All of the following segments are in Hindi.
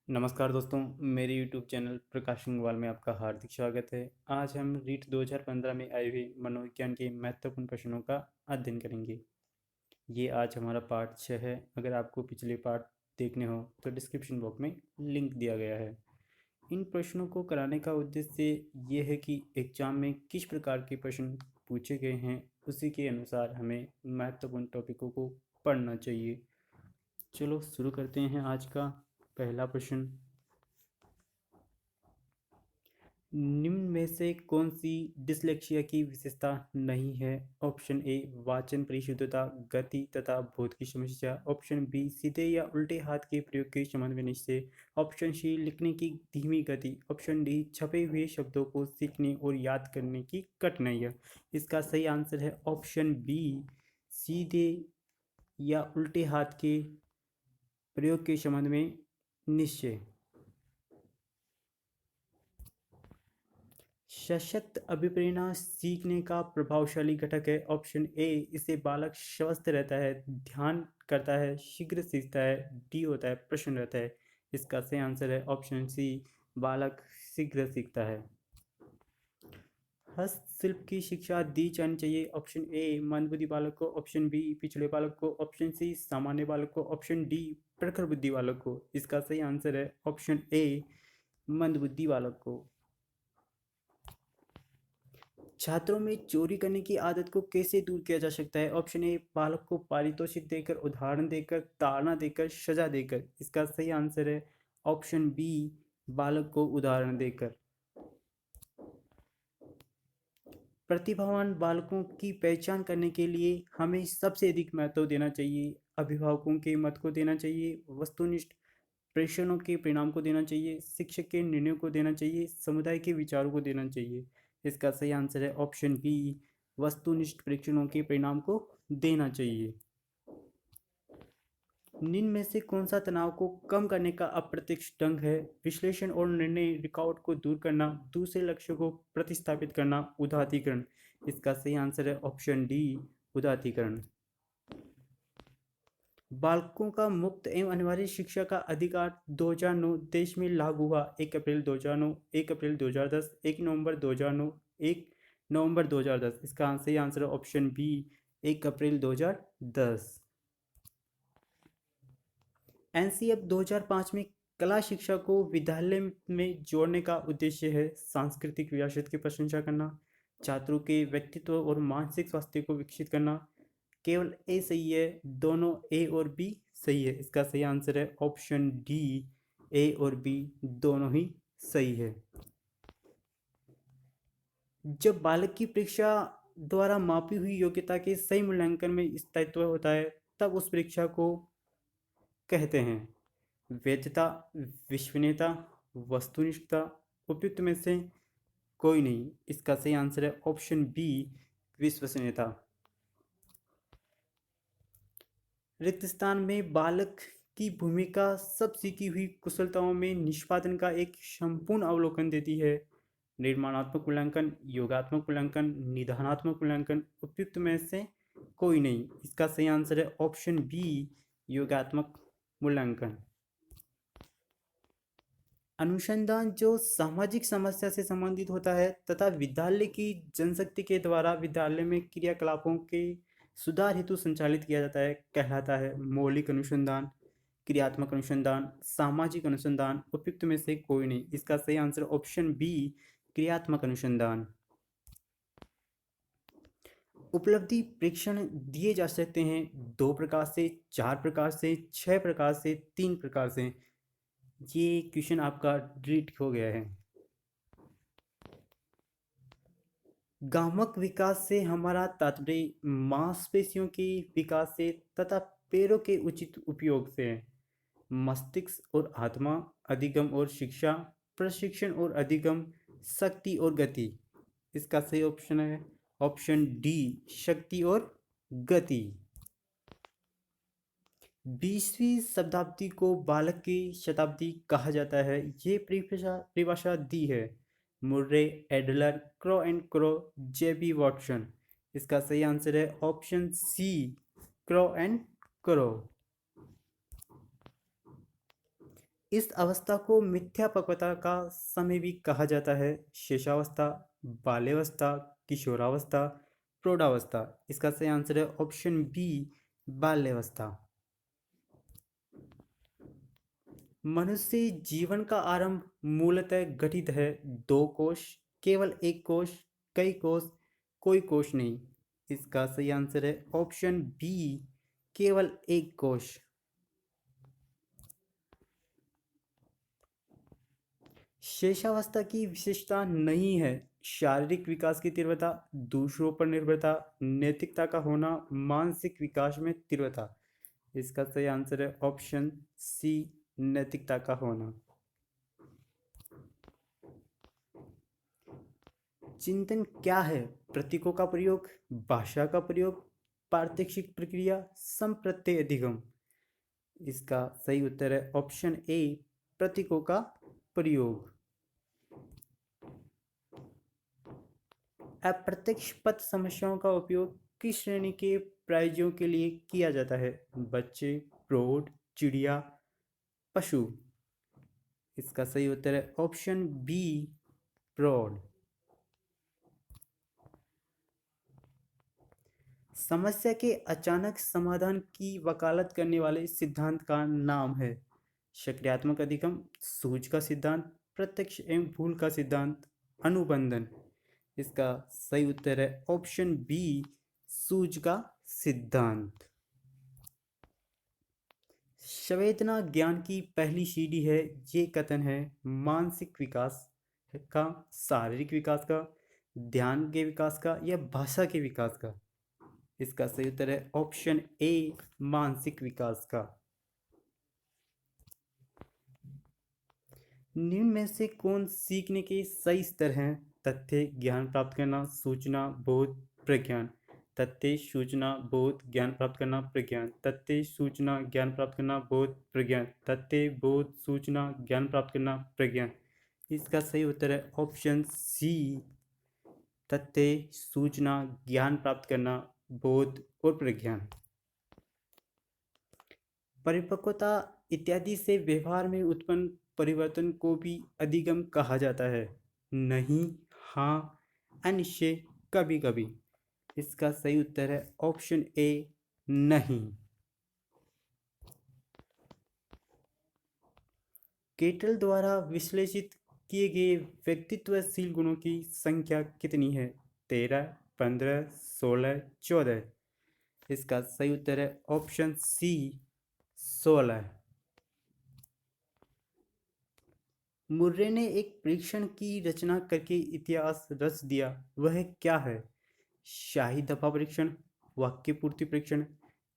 नमस्कार दोस्तों, मेरे YouTube चैनल प्रकाश गंगवाल में आपका हार्दिक स्वागत है। आज हम रीट 2015 में आए हुए मनोविज्ञान के महत्वपूर्ण प्रश्नों का अध्ययन करेंगे। ये आज हमारा पार्ट 6 है। अगर आपको पिछले पार्ट देखने हो तो डिस्क्रिप्शन बॉक्स में लिंक दिया गया है। इन प्रश्नों को कराने का उद्देश्य ये है कि एग्जाम में किस प्रकार के प्रश्न पूछे गए हैं, उसी के अनुसार हमें महत्वपूर्ण टॉपिकों को पढ़ना चाहिए। चलो शुरू करते हैं आज का पहला प्रश्न। निम्न में से कौन सी डिसलेक्सिया की विशेषता नहीं है? ऑप्शन ए वाचन परिशुद्धता, गति तथा बोध की समस्या। ऑप्शन बी सीधे या उल्टे हाथ के प्रयोग के संबंध में निश्चय। ऑप्शन सी लिखने की धीमी गति। ऑप्शन डी छपे हुए शब्दों को सीखने और याद करने की कठिनाइयाँ। इसका सही आंसर है ऑप्शन बी सीधे या उल्टे हाथ के प्रयोग के संबंध में निश्चय। सशक्त अभिप्रेरणा सीखने का प्रभावशाली घटक है। ऑप्शन ए इससे बालक स्वस्थ रहता है, ध्यान करता है, शीघ्र सीखता है। डी होता है प्रश्न रहता है। इसका सही आंसर है ऑप्शन सी बालक शीघ्र सीखता है। हस्तशिल्प की शिक्षा दी जानी चाहिए। ऑप्शन ए मंदबुद्धि बालक को। ऑप्शन बी पिछड़े बालक को। ऑप्शन सी सामान्य बालक को। ऑप्शन डी प्रखर बुद्धि बालक को। इसका सही आंसर है ऑप्शन ए मंदबुद्धि बालक को। छात्रों में चोरी करने की आदत को कैसे दूर किया जा सकता है? ऑप्शन ए बालक को पारितोषिक देकर, उदाहरण देकर, ताड़ना देकर, सजा देकर। इसका सही आंसर है ऑप्शन बी बालक को उदाहरण देकर। प्रतिभावान बालकों की पहचान करने के लिए हमें सबसे अधिक महत्व देना चाहिए। अभिभावकों के मत को देना चाहिए, वस्तुनिष्ठ प्रेषणों के परिणाम को देना चाहिए, शिक्षक के निर्णयों को देना चाहिए, समुदाय के विचारों को देना चाहिए। इसका सही आंसर है ऑप्शन बी वस्तुनिष्ठ परीक्षणों के परिणाम को देना चाहिए। निम्न में से कौन सा तनाव को कम करने का अप्रत्यक्ष ढंग है? विश्लेषण और निर्णय रिकॉर्ड को दूर करना, दूसरे लक्ष्यों को प्रतिस्थापित करना, उदात्तीकरण। इसका सही आंसर है ऑप्शन डी उदात्तीकरण। बालकों का मुक्त एवं अनिवार्य शिक्षा का अधिकार 2009 देश में लागू हुआ। 1 अप्रैल 2009, 1 अप्रैल 2010, 1 नवंबर 2009, 1 नवंबर 2010। इसका सही आंसर है ऑप्शन बी 1 अप्रैल 2010। एनसीएफ 2005 में कला शिक्षा को विद्यालय में जोड़ने का उद्देश्य है सांस्कृतिक विरासत की प्रशंसा करना, छात्रों के व्यक्तित्व और मानसिक स्वास्थ्य को विकसित करना। केवल ए सही है, दोनों ए और बी सही है। इसका सही आंसर है ऑप्शन डी ए और बी दोनों ही सही है। जब बालक की परीक्षा द्वारा मापी हुई योग्यता के सही मूल्यांकन में स्थायित्व होता है तब उस परीक्षा को कहते हैं वैधता, विश्वसनीयता, वस्तुनिष्ठता। उपयुक्त में से कोई नहीं। इसका सही आंसर है ऑप्शन बी विश्वसनीयता। रिक्त स्थान में बालक की भूमिका सब सीखी हुई कुशलताओं में निष्पादन का एक संपूर्ण अवलोकन देती है। निर्माणात्मक मूल्यांकन, योगात्मक मूल्यांकन, निदानात्मक मूल्यांकन। उपयुक्त में से कोई नहीं। इसका सही आंसर है ऑप्शन बी योगात्मक मूल्यांकन। अनुसंधान जो सामाजिक समस्या से संबंधित होता है तथा विद्यालय की जनशक्ति के द्वारा विद्यालय में क्रियाकलापों के सुधार हेतु संचालित किया जाता है कहलाता है मौलिक अनुसंधान, क्रियात्मक अनुसंधान, सामाजिक अनुसंधान। उपयुक्त में से कोई नहीं। इसका सही आंसर ऑप्शन बी क्रियात्मक अनुसंधान। उपलब्धि प्रेक्षण दिए जा सकते हैं 2 प्रकार से, 4 प्रकार से, 6 प्रकार से, 3 प्रकार से। ये क्वेश्चन आपका डिलीट हो गया है। गामक विकास से हमारा तात्पर्य मांसपेशियों के विकास से तथा पैरों के उचित उपयोग से है। मस्तिष्क और आत्मा, अधिगम और शिक्षा, प्रशिक्षण और अधिगम, शक्ति और गति। इसका सही ऑप्शन है ऑप्शन डी शक्ति और गति। 20वीं शताब्दी को बालक की शताब्दी कहा जाता है। ये परिभाषा दी है Murray, Adler, Crow and Crow, JB Watson. इसका सही आंसर है option C Crow and Crow. इस अवस्था को मिथ्यापक्वता का समय भी कहा जाता है। शेषावस्था, बाल्यावस्था, किशोरावस्था, प्रौढ़ावस्था। इसका सही आंसर है ऑप्शन बी, बाल्यावस्था। मनुष्य जीवन का आरंभ मूलतः गठित है दो कोश, केवल एक कोश, कई कोश, कोई कोश नहीं। इसका सही आंसर है ऑप्शन बी, केवल एक कोश। शेषावस्था की विशेषता नहीं है शारीरिक विकास की तीव्रता, दूसरों पर निर्भरता, नैतिकता का होना, मानसिक विकास में तीव्रता। इसका सही आंसर है ऑप्शन सी, नैतिकता का होना। चिंतन क्या है? प्रतीकों का प्रयोग, भाषा का प्रयोग, पारतक्षिक प्रक्रिया, संप्रत्यय अधिगम। इसका सही उत्तर है ऑप्शन ए, प्रतीकों का प्रयोग। अप्रत्यक्ष पद समस्याओं का उपयोग किस श्रेणी के प्राइजों के लिए किया जाता है? बच्चे, प्रौढ़, चिड़िया, पशु। इसका सही उत्तर है ऑप्शन बी, प्रौढ़। समस्या के अचानक समाधान की वकालत करने वाले सिद्धांत का नाम है? सक्रियात्मक अधिगम, सूझ का सिद्धांत, प्रत्यक्ष एवं भूल का सिद्धांत, अनुबंधन। इसका सही उत्तर है ऑप्शन बी, सूझ का सिद्धांत। संवेदना ज्ञान की पहली सीढ़ी है, ये कथन है मानसिक विकास का, शारीरिक विकास का, ध्यान के विकास का या भाषा के विकास का। इसका सही उत्तर है ऑप्शन ए, मानसिक विकास का। निम्न में से कौन सीखने के सही स्तर हैं? तथ्य, ज्ञान प्राप्त करना, सूचना, बोध, प्रज्ञान। तथ्य, सूचना, बोध, ज्ञान प्राप्त करना, प्रज्ञान। तथ्य, सूचना, ज्ञान प्राप्त करना, बोध, प्रज्ञान। तथ्य, बोध, सूचना, ज्ञान प्राप्त करना, प्रज्ञान। इसका सही उत्तर है ऑप्शन सी, तथ्य, सूचना, ज्ञान प्राप्त करना, बोध और प्रज्ञान। परिपक्वता इत्यादि से व्यवहार में उत्पन्न परिवर्तन को भी अधिगम कहा जाता है? नहीं, हाँ, अनिश्चय, कभी कभी। इसका सही उत्तर है ऑप्शन ए, नहीं। केटल द्वारा विश्लेषित किए गए व्यक्तित्वशील गुणों की संख्या कितनी है? 13, 15, 16, 14। इसका सही उत्तर है ऑप्शन सी, 16। मुर्रे ने एक परीक्षण की रचना करके इतिहास रच दिया, वह क्या है? शाही दफा परीक्षण, वाक्य पूर्ति परीक्षण,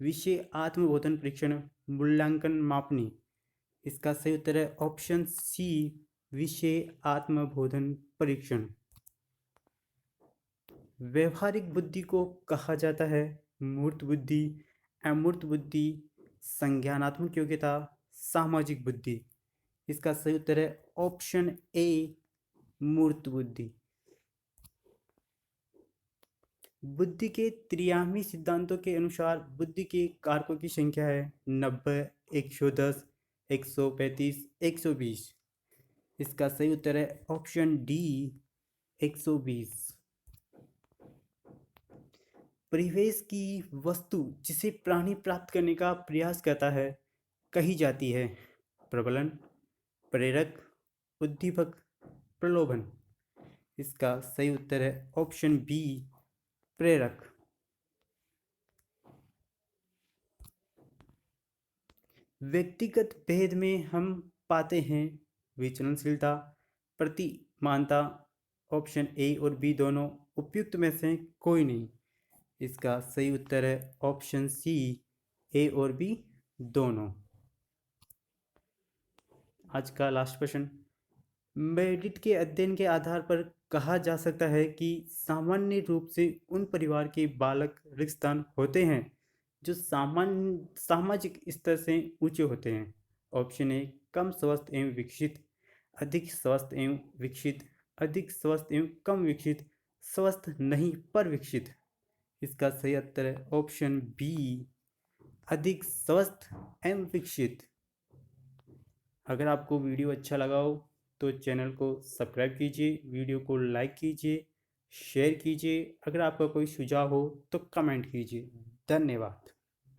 विषय आत्मबोधन परीक्षण, मूल्यांकन मापनी। इसका सही उत्तर है ऑप्शन सी, विषय आत्मबोधन परीक्षण। व्यवहारिक बुद्धि को कहा जाता है? मूर्त बुद्धि, अमूर्त बुद्धि, संज्ञानात्मक योग्यता, सामाजिक बुद्धि। इसका सही उत्तर है ऑप्शन ए, मूर्त बुद्धि। बुद्धि के त्रियामी सिद्धांतों के अनुसार बुद्धि के कारकों की संख्या है 90, 110, 135, 120। इसका सही उत्तर है ऑप्शन डी, 120। परिवेश की वस्तु जिसे प्राणी प्राप्त करने का प्रयास करता है कही जाती है? प्रबलन, प्रेरक, उद्दीपक, प्रलोभन। इसका सही उत्तर है ऑप्शन बी, प्रेरक। व्यक्तिगत भेद में हम पाते हैं विचलनशीलता, प्रतिमानता। ऑप्शन ए और बी दोनों, उपयुक्त में से कोई नहीं। इसका सही उत्तर है ऑप्शन सी, ए और बी दोनों। आज का लास्ट क्वेश्चन। मेरिट के अध्ययन के आधार पर कहा जा सकता है कि सामान्य रूप से उन परिवार के बालक रिक्तदान होते हैं जो सामान्य सामाजिक स्तर से ऊंचे होते हैं। ऑप्शन ए, कम स्वस्थ एवं विकसित, अधिक स्वस्थ एवं विकसित, अधिक स्वस्थ एवं कम विकसित, स्वस्थ नहीं पर विकसित। इसका सही उत्तर है ऑप्शन बी, अधिक स्वस्थ एवं विकसित। अगर आपको वीडियो अच्छा लगा हो तो चैनल को सब्सक्राइब कीजिए, वीडियो को लाइक कीजिए, शेयर कीजिए। अगर आपका कोई सुझाव हो तो कमेंट कीजिए। धन्यवाद।